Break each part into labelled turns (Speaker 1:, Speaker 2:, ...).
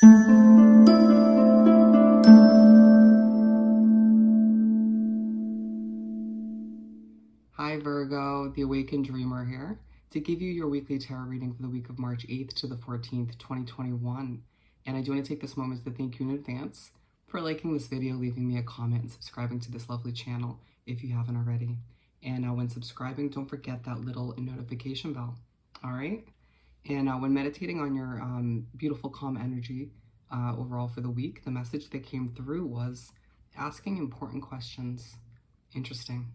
Speaker 1: Hi Virgo, the Awakened Dreamer here to give you your weekly tarot reading for the week of March 8th to the 14th, 2021. And I do want to take this moment to thank you in advance for liking this video, leaving me a comment, and subscribing to this lovely channel if you haven't already. And when subscribing, don't forget that little notification bell, all right? And when meditating on your beautiful, calm energy overall for the week, the message that came through was asking important questions. Interesting.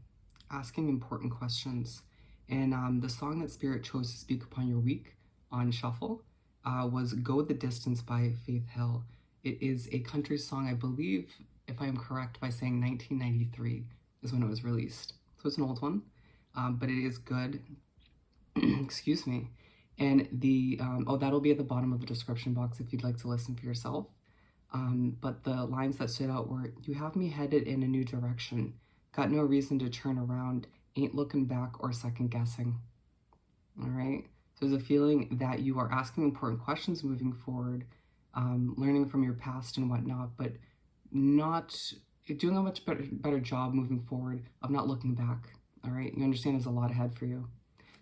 Speaker 1: Asking important questions. And the song that Spirit chose to speak upon your week on Shuffle was Go the Distance by Faith Hill. It is a country song, I believe, if I am correct by saying 1993 is when it was released. So it's an old one, but it is good. Excuse me. And the, that'll be at the bottom of the description box if you'd like to listen for yourself. But the lines that stood out were, you have me headed in a new direction. Got no reason to turn around, ain't looking back or second guessing. All right. So there's a feeling that you are asking important questions moving forward, learning from your past and whatnot, but not doing a much better job moving forward of not looking back. All right. You understand there's a lot ahead for you.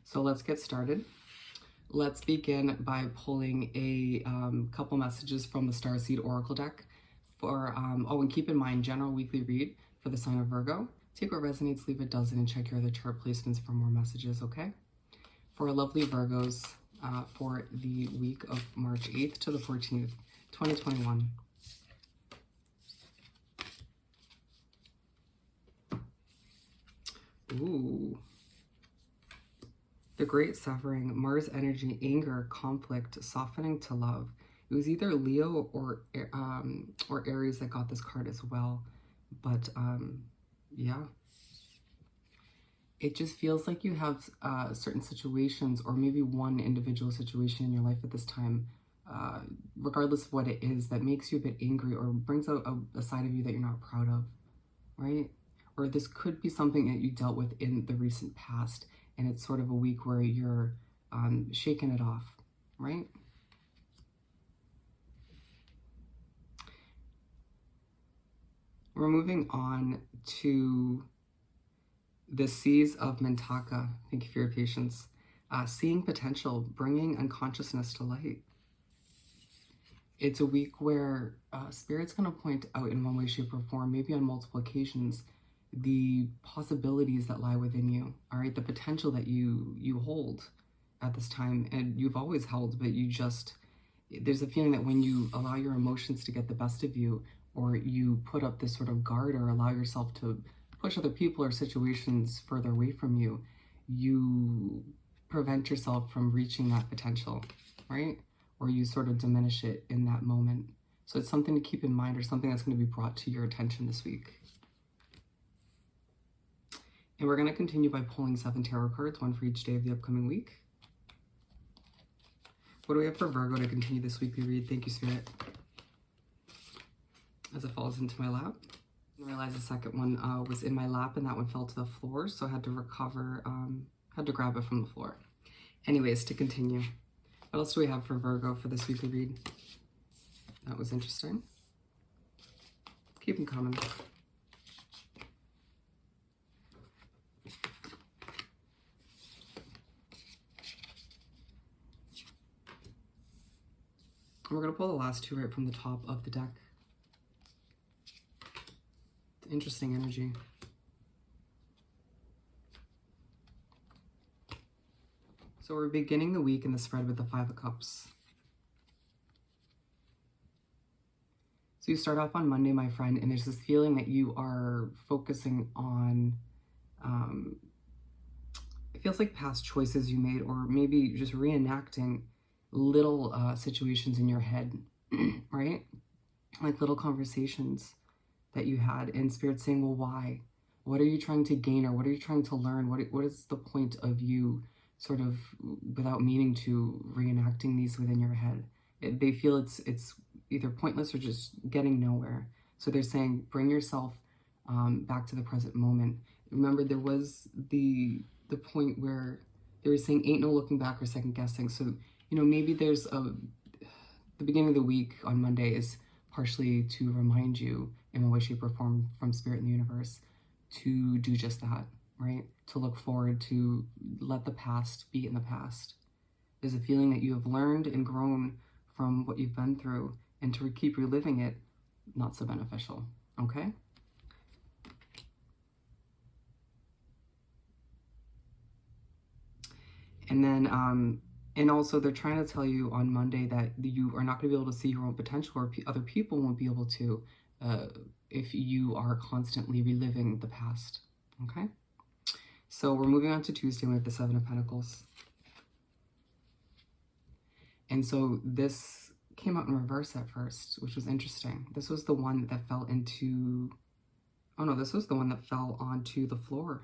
Speaker 1: So let's get started. Let's begin by pulling a couple messages from the Starseed Oracle deck for, and keep in mind, general weekly read for the sign of Virgo. Take what resonates, leave what doesn't, and check your other chart placements for more messages, okay? For our lovely Virgos for the week of March 8th to the 14th, 2021. Ooh. The Great Suffering, Mars energy, anger, conflict, softening to love. It was either Leo or Aries that got this card as well, but yeah. It just feels like you have certain situations, or maybe one individual situation in your life at this time, regardless of what it is, that makes you a bit angry or brings out a side of you that you're not proud of, right? Or this could be something that you dealt with in the recent past, and it's sort of a week where you're shaking it off, right? We're moving on to the Seas of Mintaka. Thank you for your patience. Seeing potential, bringing unconsciousness to light. It's a week where Spirit's going to point out in one way, shape, or form, maybe on multiple occasions, the possibilities that lie within you, all right? The potential that you hold at this time, and you've always held, but there's a feeling that when you allow your emotions to get the best of you, or you put up this sort of guard or allow yourself to push other people or situations further away from you, you prevent yourself from reaching that potential, right? Or you sort of diminish it in that moment. So it's something to keep in mind, or something that's going to be brought to your attention this week. And we're going to continue by pulling 7 tarot cards, one for each day of the upcoming week. What do we have for Virgo to continue this weekly read? Thank you, Spirit. As it falls into my lap. I realized the second one was in my lap, and that one fell to the floor, so I had to recover, had to grab it from the floor. Anyways, to continue. What else do we have for Virgo for this weekly read? That was interesting. Keep them coming. We're going to pull the last 2 right from the top of the deck. Interesting energy. So we're beginning the week in the spread with the 5 of Cups. So you start off on Monday, my friend, and there's this feeling that you are focusing on, it feels like past choices you made, or maybe just reenacting little situations in your head, right? Like little conversations that you had, and Spirit saying, well, why? What are you trying to gain, or what are you trying to learn? What is the point of you sort of, without meaning to, reenacting these within your head? They feel it's either pointless or just getting nowhere. So they're saying, bring yourself back to the present moment. Remember, there was the point where they were saying, ain't no looking back or second guessing. So, you know, maybe there's the the beginning of the week on Monday is partially to remind you in one way, shape, or form from Spirit in the universe to do just that, right? To look forward, to let the past be in the past. There's a feeling that you have learned and grown from what you've been through, and to keep reliving it, not so beneficial, okay? And then, and also they're trying to tell you on Monday that you are not going to be able to see your own potential, or other people won't be able to if you are constantly reliving the past, okay? So we're moving on to Tuesday with the Seven of Pentacles. And so this came out in reverse at first, which was interesting. This was the one that fell into, oh no, this was the one that fell onto the floor.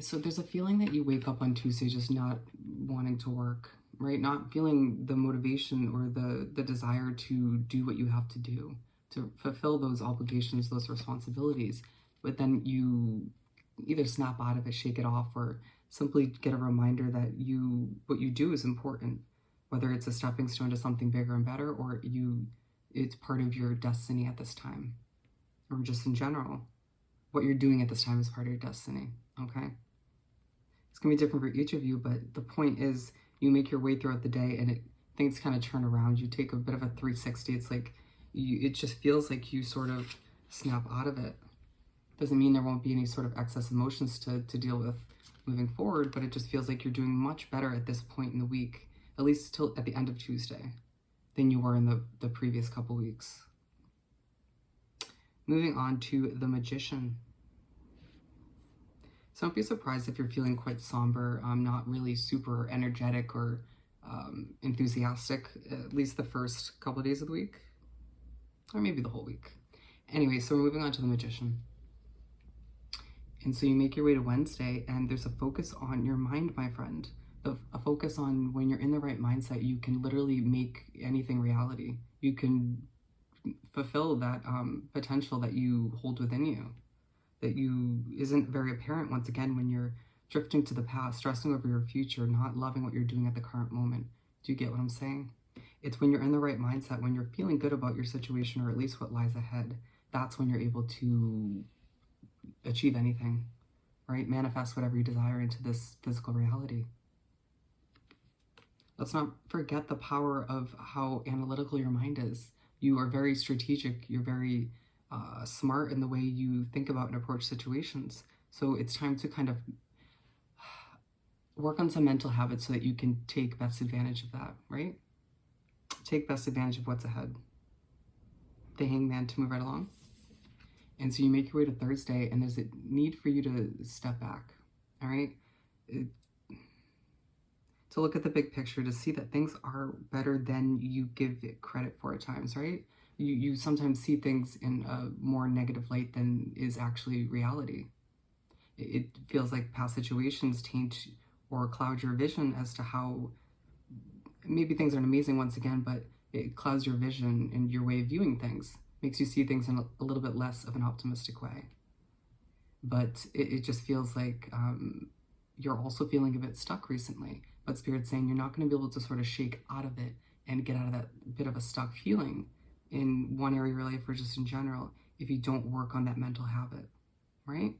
Speaker 1: So there's a feeling that you wake up on Tuesday just not wanting to work, right? Not feeling the motivation or the desire to do what you have to do, to fulfill those obligations, those responsibilities. But then you either snap out of it, shake it off, or simply get a reminder that what you do is important, whether it's a stepping stone to something bigger and better, or it's part of your destiny at this time, or just in general. What you're doing at this time is part of your destiny, okay? It's gonna be different for each of you, but the point is you make your way throughout the day and things kind of turn around. You take a bit of a 360. It's like, it just feels like you sort of snap out of it. Doesn't mean there won't be any sort of excess emotions to deal with moving forward, but it just feels like you're doing much better at this point in the week, at least till at the end of Tuesday, than you were in the previous couple weeks. Moving on to the Magician. So don't be surprised if you're feeling quite somber, not really super energetic or enthusiastic, at least the first couple of days of the week, or maybe the whole week. Anyway, so we're moving on to the Magician. And so you make your way to Wednesday, and there's a focus on your mind, my friend. A focus on when you're in the right mindset, you can literally make anything reality. You can fulfill that potential that you hold within you, that isn't very apparent once again when you're drifting to the past, stressing over your future, not loving what you're doing at the current moment. Do you get what I'm saying? It's when you're in the right mindset, when you're feeling good about your situation, or at least what lies ahead, that's when you're able to achieve anything, right? Manifest whatever you desire into this physical reality. Let's not forget the power of how analytical your mind is. You are very strategic. You're very smart in the way you think about and approach situations. So it's time to kind of work on some mental habits so that you can take best advantage of that, right? Take best advantage of what's ahead. The Hangman, to move right along. And so you make your way to Thursday, and there's a need for you to step back, all right? To look at the big picture, to see that things are better than you give it credit for at times, right? You sometimes see things in a more negative light than is actually reality. It feels like past situations taint or cloud your vision as to how maybe things aren't amazing once again, but it clouds your vision and your way of viewing things. Makes you see things in a little bit less of an optimistic way. But it just feels like you're also feeling a bit stuck recently. But Spirit's saying you're not going to be able to sort of shake out of it and get out of that bit of a stuck feeling in one area of your life or just in general if you don't work on that mental habit, right?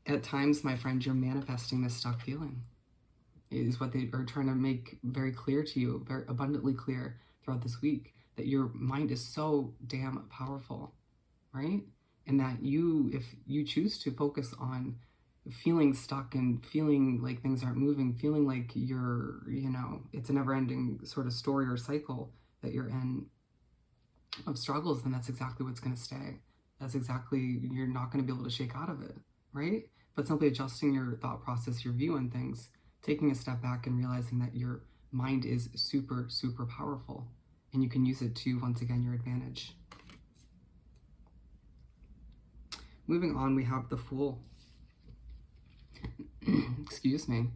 Speaker 1: At times, my friend, you're manifesting this stuck feeling. Is what they are trying to make very clear to you, very abundantly clear throughout this week, that your mind is so damn powerful, right? And that if you choose to focus on feeling stuck and feeling like things aren't moving, feeling like it's a never-ending sort of story or cycle that you're in of struggles, then that's exactly what's going to stay. You're not going to be able to shake out of it, right? But simply adjusting your thought process, your view on things, taking a step back and realizing that your mind is super, super powerful and you can use it to, once again, your advantage. Moving on, we have the Fool. Excuse me.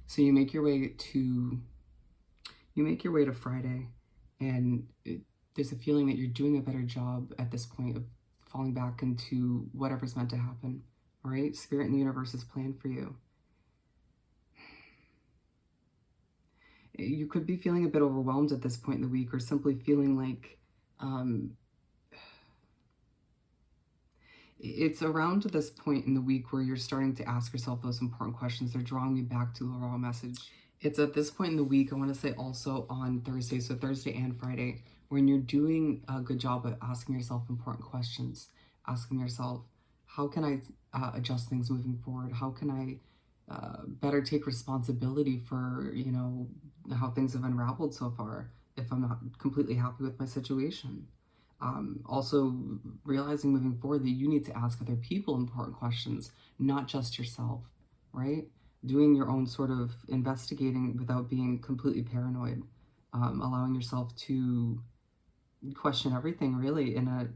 Speaker 1: So you make your way to Friday, and there's a feeling that you're doing a better job at this point of falling back into whatever's meant to happen, all right? Spirit and the universe's plan for you. You could be feeling a bit overwhelmed at this point in the week, or simply feeling like it's around this point in the week where you're starting to ask yourself those important questions. They're drawing me back to the raw message. It's at this point in the week, I want to say also on Thursday, so Thursday and Friday, when you're doing a good job of asking yourself important questions, asking yourself, how can I adjust things moving forward? How can I better take responsibility for, you know, how things have unraveled so far if I'm not completely happy with my situation? Also realizing moving forward that you need to ask other people important questions, not just yourself, right? Doing your own sort of investigating without being completely paranoid, allowing yourself to question everything really in a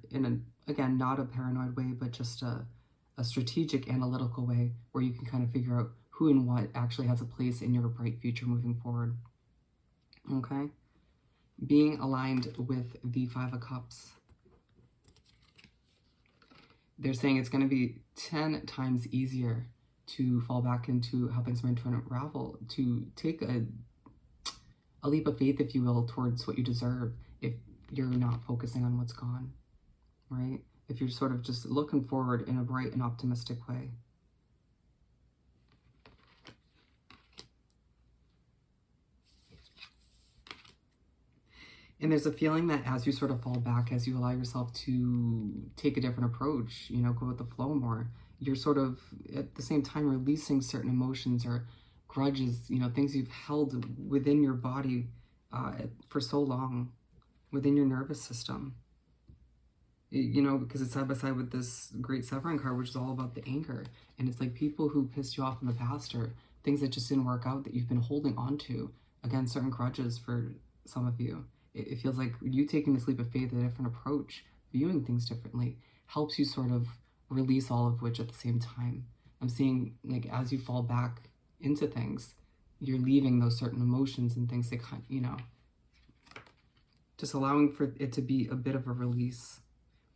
Speaker 1: again, not a paranoid way, but just a strategic analytical way where you can kind of figure out who and what actually has a place in your bright future moving forward. Okay? Being aligned with the Five of Cups. They're saying it's going to be 10 times easier to fall back into how things are going to unravel, to take a leap of faith, if you will, towards what you deserve if you're not focusing on what's gone, right? If you're sort of just looking forward in a bright and optimistic way. And there's a feeling that as you sort of fall back, as you allow yourself to take a different approach, you know, go with the flow more, you're sort of at the same time releasing certain emotions or grudges, you know, things you've held within your body for so long, within your nervous system. You know, because it's side by side with this great Severin card, which is all about the anger. And it's like people who pissed you off in the past or things that just didn't work out that you've been holding on to. Again, certain grudges for some of you. It feels like you taking this leap of faith, a different approach, viewing things differently, helps you sort of release all of which at the same time. I'm seeing, like, as you fall back into things, you're leaving those certain emotions and things that, you know, just allowing for it to be a bit of a release.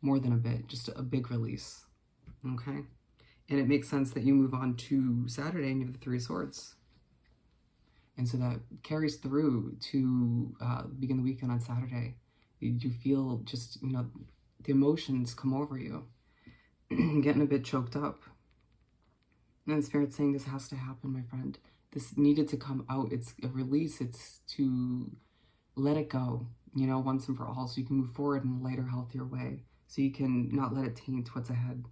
Speaker 1: More than a bit, just a big release, okay? And it makes sense that you move on to Saturday and you have the Three of Swords. And so that carries through to begin the weekend on Saturday. You feel just, you know, the emotions come over you, getting a bit choked up. And Spirit's saying this has to happen, my friend. This needed to come out. It's a release. It's to let it go, you know, once and for all, so you can move forward in a lighter, healthier way. So you can not let it taint what's ahead.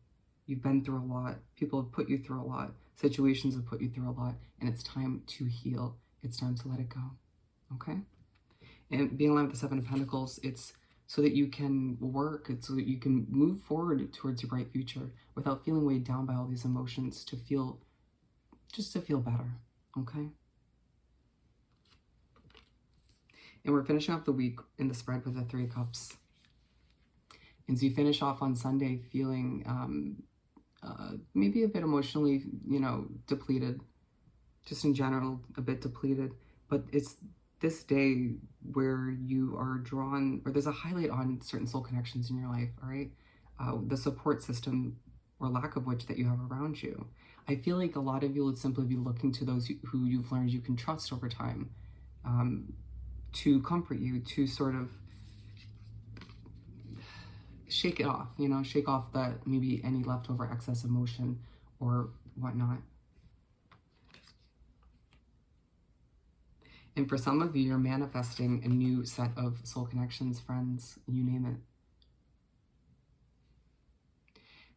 Speaker 1: You've been through a lot. People have put you through a lot. Situations have put you through a lot. And it's time to heal. It's time to let it go. Okay? And being aligned with the Seven of Pentacles, it's so that you can work. It's so that you can move forward towards your bright future without feeling weighed down by all these emotions, to feel, just to feel better. Okay? And we're finishing off the week in the spread with the Three of Cups. And so you finish off on Sunday feeling maybe a bit emotionally, you know, depleted. Just in general, a bit depleted. But it's this day where you are drawn, or there's a highlight on certain soul connections in your life, all right? The support system, or lack of which, that you have around you. I feel like a lot of you would simply be looking to those who you've learned you can trust over time to comfort you, to sort of shake it off, you know, shake off that maybe any leftover excess emotion or whatnot. And for some of you, you're manifesting a new set of soul connections, friends, you name it.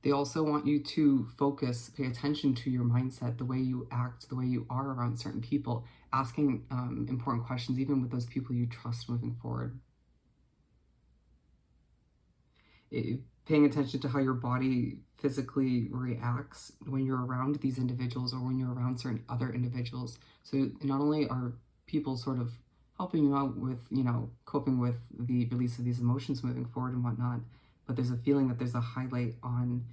Speaker 1: They also want you to focus, pay attention to your mindset, the way you act, the way you are around certain people, asking important questions, even with those people you trust moving forward. Paying attention to how your body physically reacts when you're around these individuals or when you're around certain other individuals. So not only are people sort of helping you out with, you know, coping with the release of these emotions moving forward and whatnot, but there's a feeling that there's a highlight on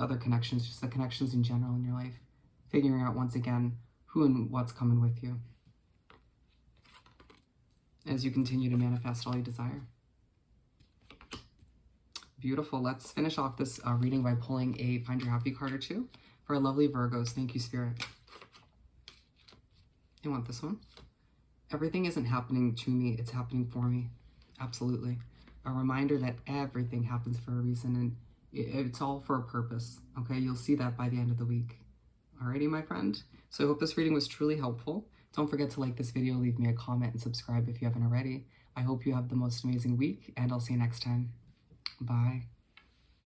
Speaker 1: other connections, just the connections in general in your life, figuring out once again who and what's coming with you as you continue to manifest all you desire. Beautiful. Let's finish off this reading by pulling a Find Your Happy card or two for our lovely Virgos. Thank you, Spirit. I want this one. Everything isn't happening to me, it's happening for me. Absolutely. A reminder that everything happens for a reason and it's all for a purpose. Okay, you'll see that by the end of the week. Alrighty, my friend. So I hope this reading was truly helpful. Don't forget to like this video, leave me a comment, and subscribe if you haven't already. I hope you have the most amazing week, and I'll see you next time. Bye.